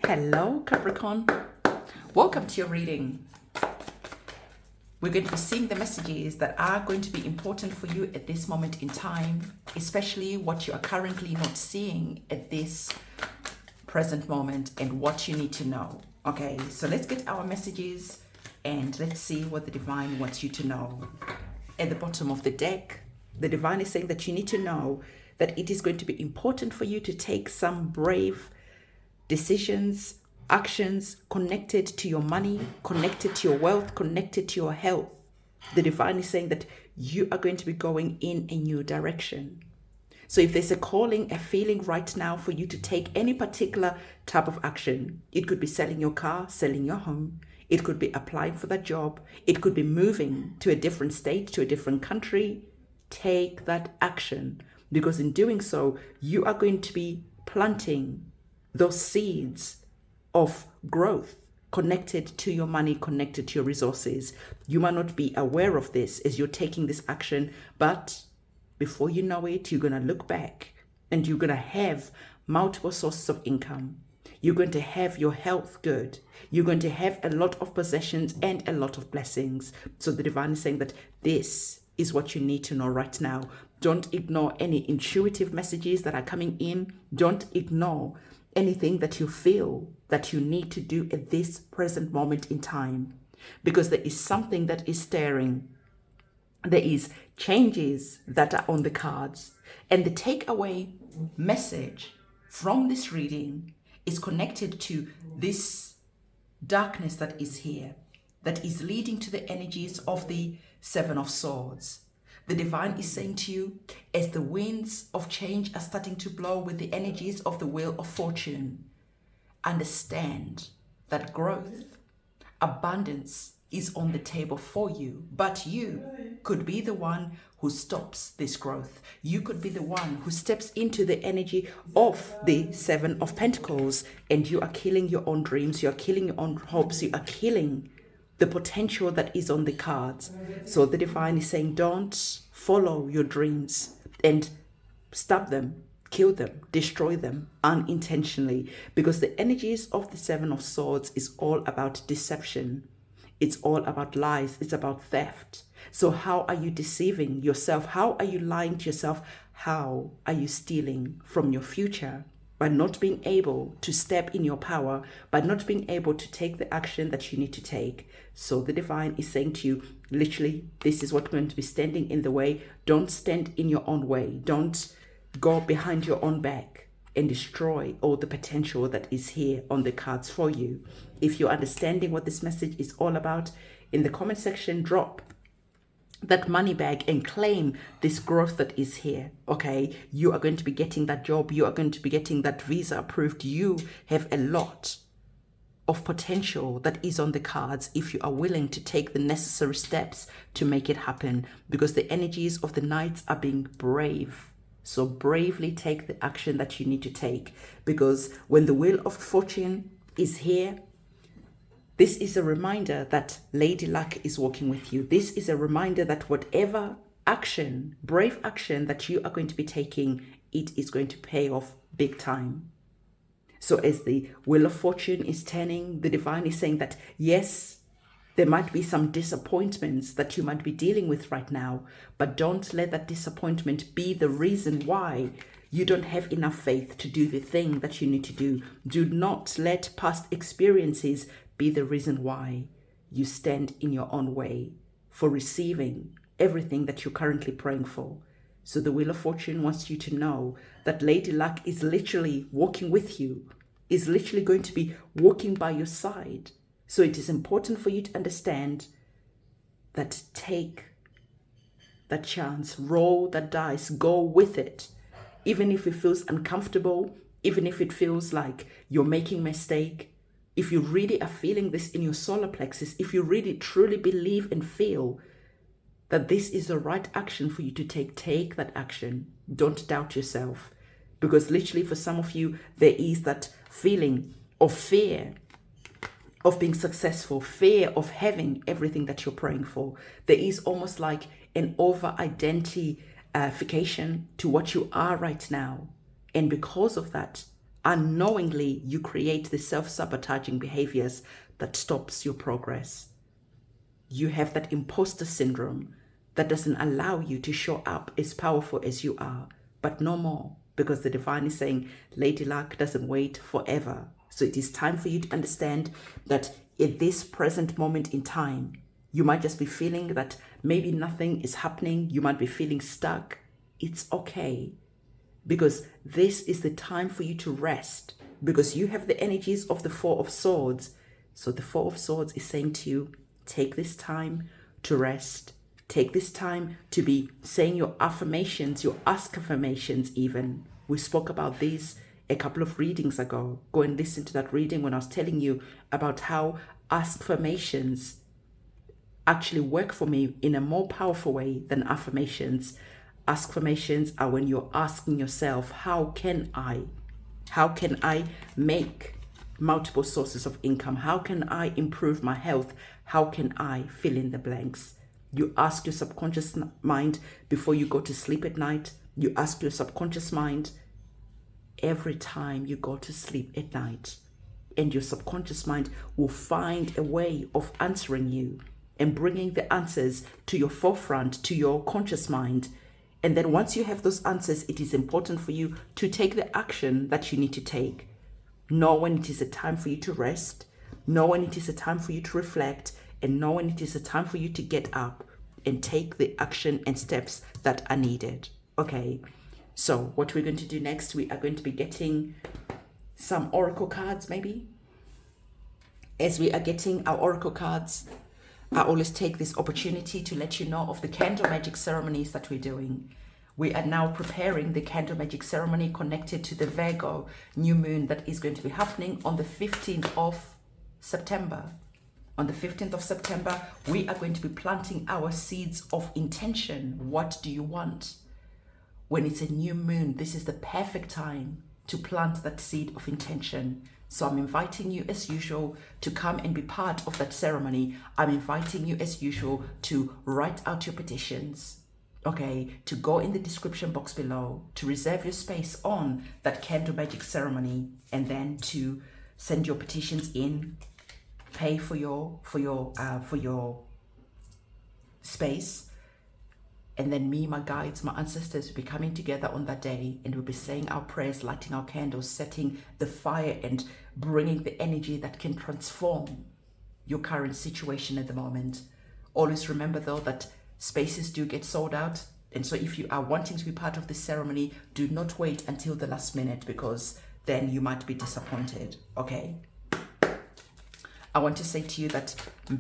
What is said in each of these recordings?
Hello, Capricorn. Welcome to your reading. We're going to be seeing the messages that are going to be important for you at this moment in time, especially what you are currently not seeing at this present moment and what you need to know. Okay, so let's get our messages and let's see what the divine wants you to know. At the bottom of the deck, the divine is saying that you need to know that it is going to be important for you to take some brave decisions, actions connected to your money, connected to your wealth, connected to your health. The divine is saying that you are going to be going in a new direction. So if there's a calling, a feeling right now for you to take any particular type of action, it could be selling your car, selling your home. It could be applying for that job. It could be moving to a different state, to a different country. Take that action, because in doing so, you are going to be planting those seeds of growth connected to your money, connected to your resources. You might not be aware of this as you're taking this action, but before you know it, you're going to look back and you're going to have multiple sources of income. You're going to have your health good. You're going to have a lot of possessions and a lot of blessings. So the divine is saying that this is what you need to know right now. Don't ignore any intuitive messages that are coming in. Don't ignore anything that you feel that you need to do at this present moment in time, because there is something that is stirring. There is changes that are on the cards, and the takeaway message from this reading is connected to this darkness that is here, that is leading to the energies of the Seven of Swords. The divine is saying to you, as the winds of change are starting to blow with the energies of the Wheel of Fortune, understand that growth, abundance is on the table for you, but you could be the one who stops this growth. You could be the one who steps into the energy of the Seven of Pentacles, and you are killing your own dreams, you are killing your own hopes, you are killing the potential that is on the cards. So the divine is saying, don't follow your dreams and stop them, kill them, destroy them unintentionally, because the energies of the Seven of Swords is all about deception. It's all about lies. It's about theft. So how are you deceiving yourself? How are you lying to yourself? How are you stealing from your future? By not being able to step in your power, by not being able to take the action that you need to take. So the divine is saying to you, literally, this is what's going to be standing in the way. Don't stand in your own way. Don't go behind your own back and destroy all the potential that is here on the cards for you. If you're understanding what this message is all about, in the comment section, drop that money bag and claim this growth that is here. Okay, you are going to be getting that job, you are going to be getting that visa approved. You have a lot of potential that is on the cards if you are willing to take the necessary steps to make it happen, because the energies of the Knights are being brave. So bravely take the action that you need to take, because when the Wheel of Fortune is here, this is a reminder that Lady Luck is working with you. This is a reminder that whatever action, brave action that you are going to be taking, it is going to pay off big time. So as the Wheel of Fortune is turning, the divine is saying that, yes, there might be some disappointments that you might be dealing with right now, but don't let that disappointment be the reason why you don't have enough faith to do the thing that you need to do. Do not let past experiences be the reason why you stand in your own way for receiving everything that you're currently praying for. So the Wheel of Fortune wants you to know that Lady Luck is literally walking with you, is literally going to be walking by your side. So it is important for you to understand that take that chance, roll that dice, go with it. Even if it feels uncomfortable, even if it feels like you're making a mistake, if you really are feeling this in your solar plexus, if you really truly believe and feel that this is the right action for you to take that action. Don't doubt yourself, because literally for some of you, there is that feeling of fear of being successful, fear of having everything that you're praying for. There is almost like an over-identification to what you are right now. And because of that, Unknowingly, you create the self-sabotaging behaviors that stops your progress. You have that imposter syndrome that doesn't allow you to show up as powerful as you are, but no more, because the divine is saying Lady Luck doesn't wait forever. So it is time for you to understand that at this present moment in time, you might just be feeling that maybe nothing is happening. You might be feeling stuck. It's okay, because this is the time for you to rest, because you have the energies of the Four of Swords. So the Four of Swords is saying to you, take this time to rest. Take this time to be saying your affirmations, your ask affirmations even. We spoke about these a couple of readings ago. Go and listen to that reading when I was telling you about how ask affirmations actually work for me in a more powerful way than affirmations. Ask affirmations are when you're asking yourself, how can I make multiple sources of income? How can I improve my health? How can I fill in the blanks? You ask your subconscious mind before you go to sleep at night. You ask your subconscious mind every time you go to sleep at night. And your subconscious mind will find a way of answering you and bringing the answers to your forefront, to your conscious mind. And then once you have those answers, it is important for you to take the action that you need to take. Know when it is a time for you to rest. Know when it is a time for you to reflect. And know when it is a time for you to get up and take the action and steps that are needed. Okay, so what we're going to do next, we are going to be getting some oracle cards maybe. As we are getting our oracle cards, I always take this opportunity to let you know of the candle magic ceremonies that we're doing. We are now preparing the candle magic ceremony connected to the Virgo new moon that is going to be happening on the 15th of September. On the 15th of September, we are going to be planting our seeds of intention. What do you want? When it's a new moon, this is the perfect time to plant that seed of intention. So I'm inviting you as usual to come and be part of that ceremony. I'm inviting you as usual to write out your petitions, okay, to go in the description box below, to reserve your space on that candle magic ceremony, and then to send your petitions in. Pay for your space, and then me, my guides, my ancestors will be coming together on that day, and we'll be saying our prayers, lighting our candles, setting the fire, and bringing the energy that can transform your current situation at the moment. Always remember though that spaces do get sold out, and so if you are wanting to be part of this ceremony, do not wait until the last minute, because then you might be disappointed. Okay, I want to say to you that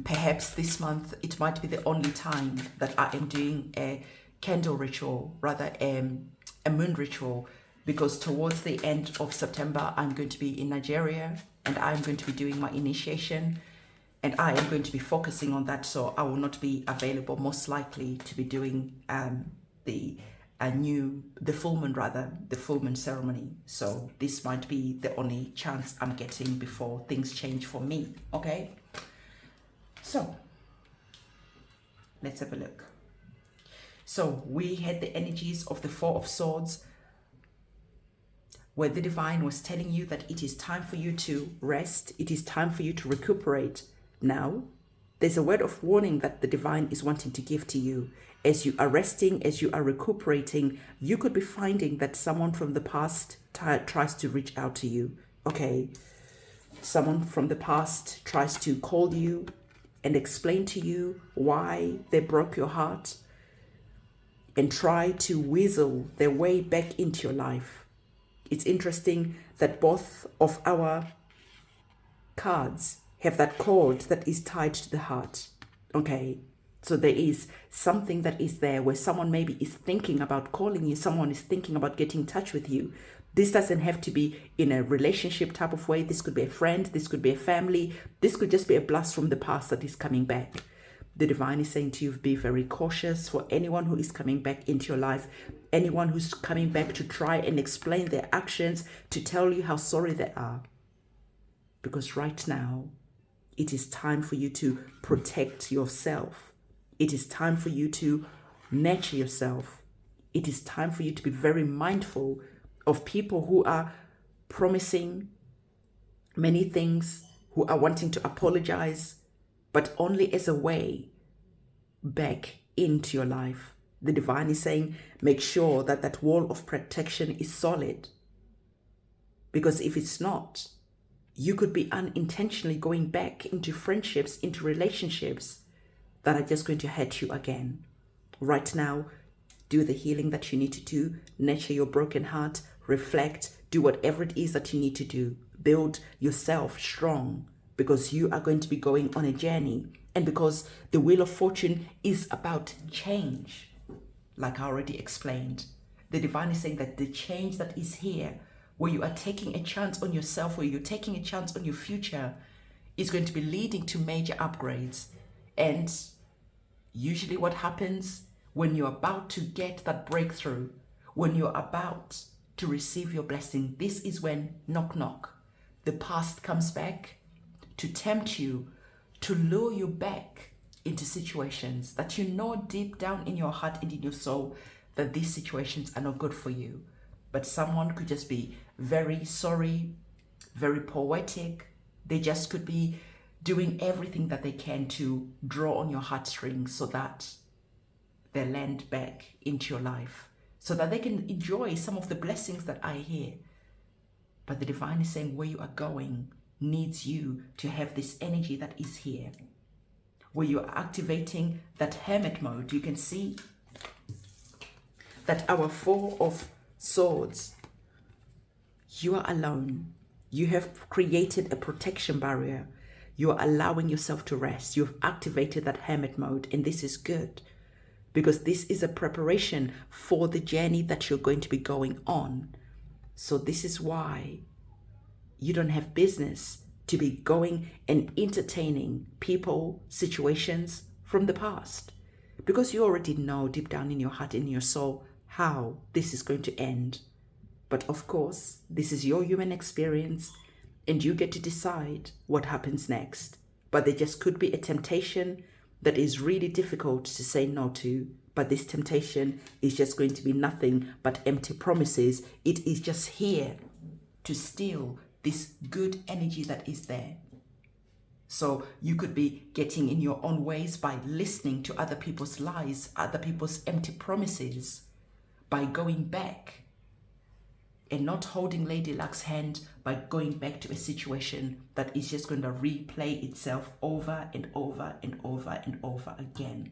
perhaps this month it might be the only time that I am doing a candle ritual, rather a moon ritual, because towards the end of September I'm going to be in Nigeria and I'm going to be doing my initiation, and I am going to be focusing on that, so I will not be available most likely to be doing the full moon ceremony. So this might be the only chance I'm getting before things change for me. Okay, so let's have a look. So we had the energies of the Four of Swords, where the divine was telling you that it is time for you to rest, it is time for you to recuperate. Now there's a word of warning that the divine is wanting to give to you. As you are resting, as you are recuperating, you could be finding that someone from the past tries to reach out to you. Okay, someone from the past tries to call you and explain to you why they broke your heart and try to weasel their way back into your life. It's interesting that both of our cards have that cord that is tied to the heart. Okay, so there is something that is there where someone maybe is thinking about calling you, someone is thinking about getting in touch with you. This doesn't have to be in a relationship type of way. This could be a friend, this could be a family, this could just be a blast from the past that is coming back. The divine is saying to you, be very cautious for anyone who is coming back into your life, anyone who's coming back to try and explain their actions, to tell you how sorry they are. Because right now, it is time for you to protect yourself. It is time for you to nurture yourself. It is time for you to be very mindful of people who are promising many things, who are wanting to apologize, but only as a way back into your life. The divine is saying, make sure that that wall of protection is solid. Because if it's not, you could be unintentionally going back into friendships, into relationships that are just going to hurt you again. Right now, do the healing that you need to do, nurture your broken heart, reflect, do whatever it is that you need to do. Build yourself strong, because you are going to be going on a journey, and because the Wheel of Fortune is about change. Like I already explained, the divine is saying that the change that is here, where you are taking a chance on yourself, where you're taking a chance on your future, is going to be leading to major upgrades. And usually what happens when you're about to get that breakthrough, when you're about to receive your blessing, this is when knock knock, the past comes back to tempt you, to lure you back into situations that you know deep down in your heart and in your soul that these situations are not good for you. But someone could just be very sorry, very poetic. They just could be doing everything that they can to draw on your heartstrings so that they land back into your life, so that they can enjoy some of the blessings that are here. But the divine is saying where you are going needs you to have this energy that is here, where you are activating that hermit mode. You can see that our Four of Swords, you are alone. You have created a protection barrier. You are allowing yourself to rest. You've activated that hermit mode, and this is good, because this is a preparation for the journey that you're going to be going on. So this is why you don't have business to be going and entertaining people, situations from the past, because you already know deep down in your heart, in your soul, how this is going to end. But of course, this is your human experience, and you get to decide what happens next. But there just could be a temptation that is really difficult to say no to. But this temptation is just going to be nothing but empty promises. It is just here to steal this good energy that is there. So you could be getting in your own ways by listening to other people's lies, other people's empty promises, by going back and not holding Lady Luck's hand, by going back to a situation that is just going to replay itself over and over and over and over again.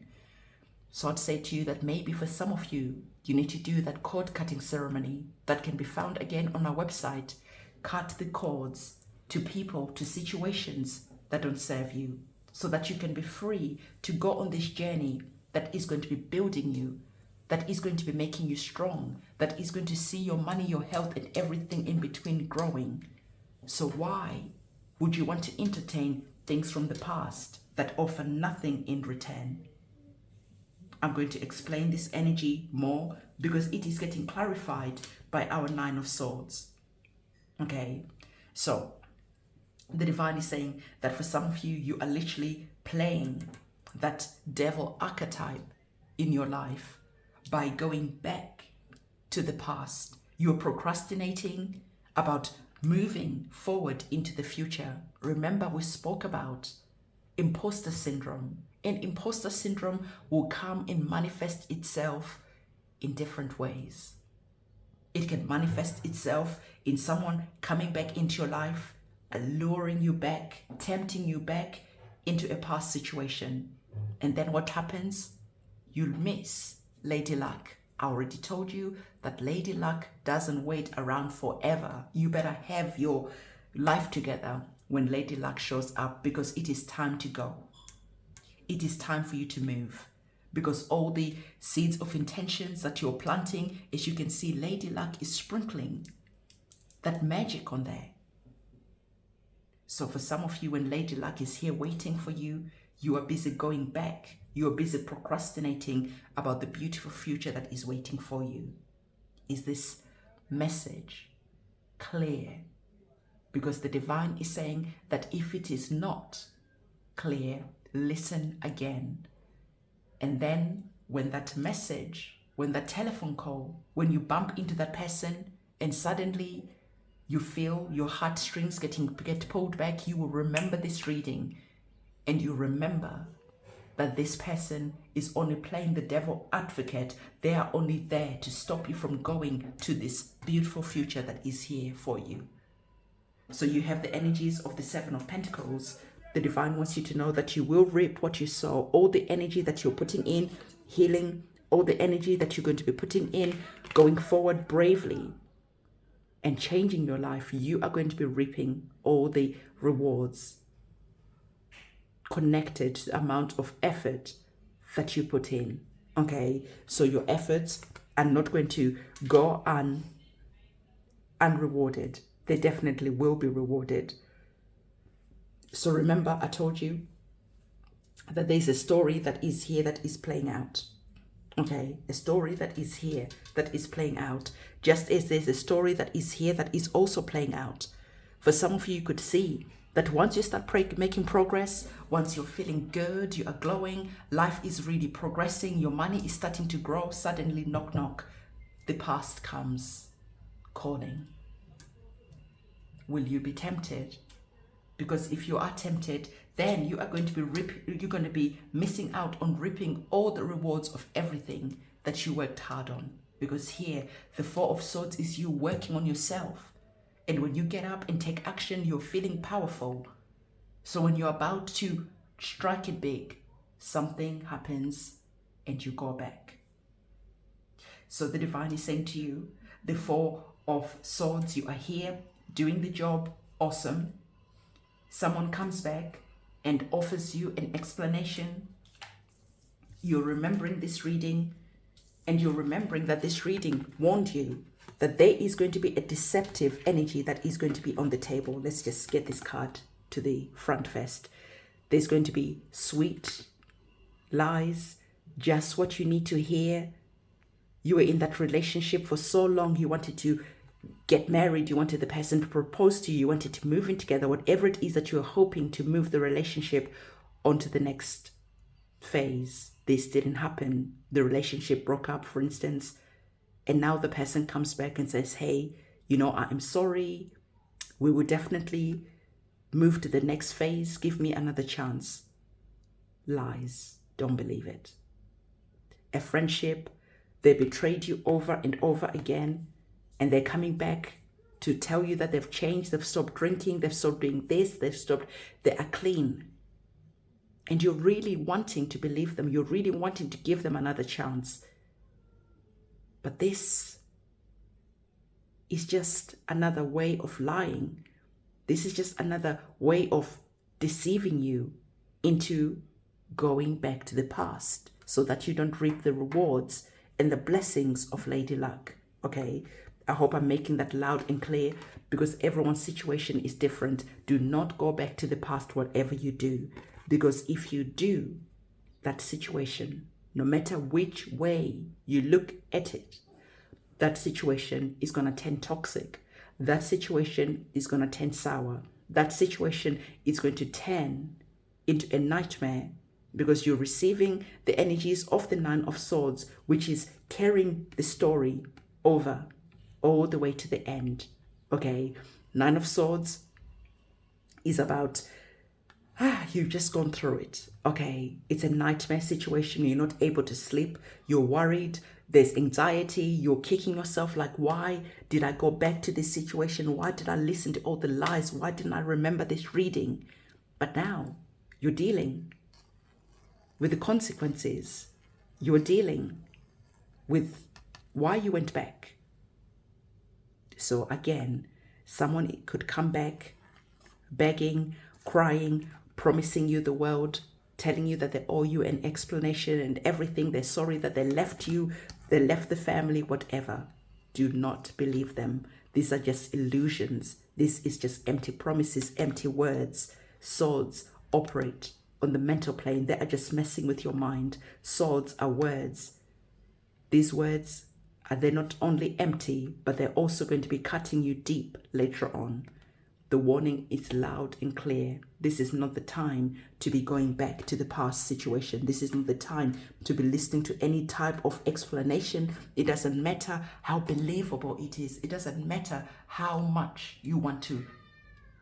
So I'd say to you that maybe for some of you, you need to do that cord cutting ceremony that can be found again on our website. Cut the cords to people, to situations that don't serve you, so that you can be free to go on this journey that is going to be building you, that is going to be making you strong, that is going to see your money, your health, and everything in between growing. So why would you want to entertain things from the past that offer nothing in return? I'm going to explain this energy more because it is getting clarified by our Nine of Swords. Okay, so the divine is saying that for some of you, you are literally playing that devil archetype in your life by going back to the past. You're procrastinating about moving forward into the future. Remember, we spoke about imposter syndrome, and imposter syndrome will come and manifest itself in different ways. It can manifest itself in someone coming back into your life, alluring you back, tempting you back into a past situation. And then what happens? You'll miss Lady Luck. I already told you that Lady Luck doesn't wait around forever. You better have your life together when Lady Luck shows up, because it is time to go. It is time for you to move, because all the seeds of intentions that you're planting, as you can see, Lady Luck is sprinkling that magic on there. So for some of you, when Lady Luck is here waiting for you, you are busy going back. You are busy procrastinating about the beautiful future that is waiting for you. Is this message clear? Because the divine is saying that if it is not clear, listen again. And then when that message, when that telephone call, when you bump into that person and suddenly you feel your heartstrings get pulled back, you will remember this reading, and you remember that this person is only playing the devil advocate. They are only there to stop you from going to this beautiful future that is here for you. So you have the energies of the Seven of Pentacles. The divine wants you to know that you will reap what you sow. All the energy that you're putting in, healing, all the energy that you're going to be putting in, going forward bravely and changing your life, you are going to be reaping all the rewards connected to the amount of effort that you put in. Okay, so your efforts are not going to go unrewarded. They definitely will be rewarded. So remember, I told you that there's a story that is here that is playing out. Okay, a story that is here that is playing out. Just as there's a story that is here that is also playing out. For some of you could see that once you start making progress, once you're feeling good, you are glowing, life is really progressing, your money is starting to grow, suddenly knock knock, the past comes calling. Will you be tempted? Because if you are tempted, then you are going to be missing out on reaping all the rewards of everything that you worked hard on. Because here, the Four of Swords is you working on yourself. And when you get up and take action, you're feeling powerful. So when you're about to strike it big, something happens and you go back. So the divine is saying to you, the Four of Swords, you are here doing the job, awesome. Someone comes back and offers you an explanation. You're remembering this reading, and you're remembering that this reading warned you that there is going to be a deceptive energy that is going to be on the table. Let's just get this card to the front first. There's going to be sweet lies, just what you need to hear. You were in that relationship for so long, you wanted to get married, you wanted the person to propose to you, you wanted to move in together, whatever it is that you're hoping to move the relationship onto the next phase. This didn't happen. The relationship broke up, for instance, and now the person comes back and says, hey, I am sorry. We will definitely move to the next phase. Give me another chance. Lies. Don't believe it. A friendship, they betrayed you over and over again. And they're coming back to tell you that they've changed, they've stopped drinking, they've stopped doing this, they are clean. And you're really wanting to believe them, you're really wanting to give them another chance. But this is just another way of lying. This is just another way of deceiving you into going back to the past so that you don't reap the rewards and the blessings of Lady Luck. Okay? I hope I'm making that loud and clear, because everyone's situation is different. Do not go back to the past, whatever you do, because if you do, that situation, no matter which way you look at it, that situation is going to turn toxic. That situation is going to turn sour. That situation is going to turn into a nightmare, because you're receiving the energies of the Nine of Swords, which is carrying the story over all the way to the end. Okay, Nine of Swords is about you've just gone through it. Okay, it's a nightmare situation. You're not able to sleep, you're worried, there's anxiety, you're kicking yourself like, why did I go back to this situation? Why did I listen to all the lies? Why didn't I remember this reading? But now you're dealing with the consequences. You're dealing with why you went back. So again, someone could come back begging, crying, promising you the world, telling you that they owe you an explanation and everything. They're sorry that they left you, they left the family, whatever. Do not believe them. These are just illusions. This is just empty promises, empty words. Swords operate on the mental plane. They are just messing with your mind. Swords are words. These words they're not only empty, but they're also going to be cutting you deep later on. The warning is loud and clear. This is not the time to be going back to the past situation. This is not the time to be listening to any type of explanation. It doesn't matter how believable it is. It doesn't matter how much you want to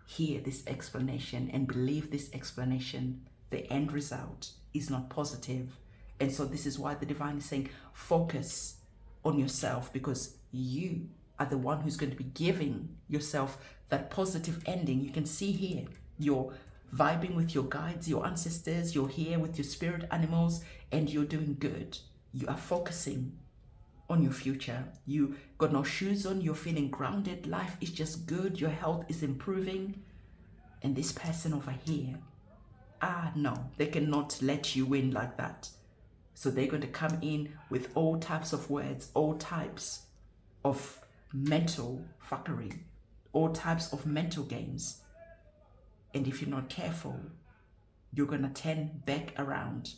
hear this explanation and believe this explanation. The end result is not positive. And so this is why the divine is saying, focus on yourself, because you are the one who's going to be giving yourself that positive ending. You can see here, you're vibing with your guides, your ancestors, you're here with your spirit animals, and you're doing good. You are focusing on your future. You got no shoes on, you're feeling grounded, life is just good, your health is improving. And this person over here, no, they cannot let you win like that. So they're going to come in with all types of words, all types of mental fuckery, all types of mental games. And if you're not careful, you're going to turn back around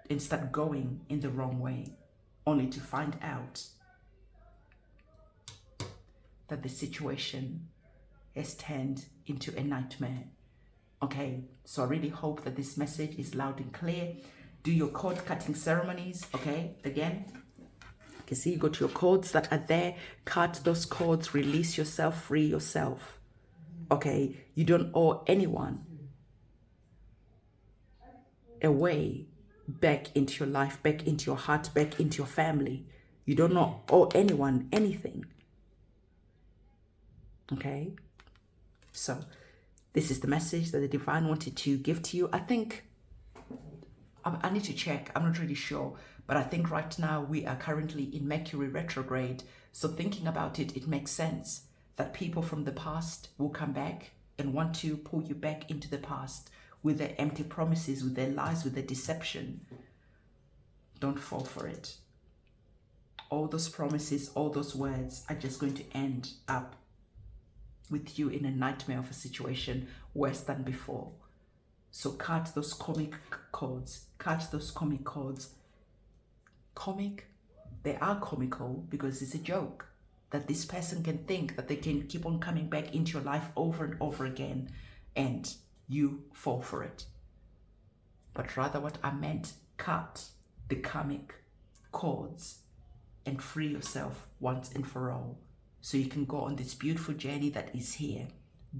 and start going in the wrong way, only to find out that the situation has turned into a nightmare. Okay, so I really hope that this message is loud and clear. Do your cord cutting ceremonies, okay? Again, you can see you got your cords that are there. Cut those cords, release yourself, free yourself. Okay, you don't owe anyone a way back into your life, back into your heart, back into your family. You don't owe anyone anything. Okay, so this is the message that the divine wanted to give to you. I think I need to check, I'm not really sure, but I think right now we are currently in Mercury retrograde. So thinking about it, it makes sense that people from the past will come back and want to pull you back into the past with their empty promises, with their lies, with their deception. Don't fall for it. All those promises, all those words are just going to end up with you in a nightmare of a situation worse than before. So cut those comic cords. Cut those comic cords. Comic? They are comical because it's a joke that this person can think that they can keep on coming back into your life over and over again, and you fall for it. But rather what I meant, cut the comic cords and free yourself once and for all, so you can go on this beautiful journey that is here.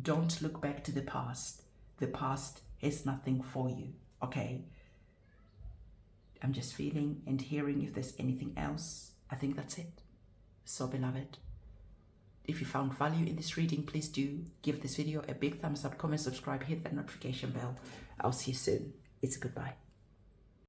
Don't look back to the past. The past has nothing for you, okay? I'm just feeling and hearing if there's anything else. I think that's it. So beloved, if you found value in this reading, please do give this video a big thumbs up, comment, subscribe, hit that notification bell. I'll see you soon. It's a goodbye.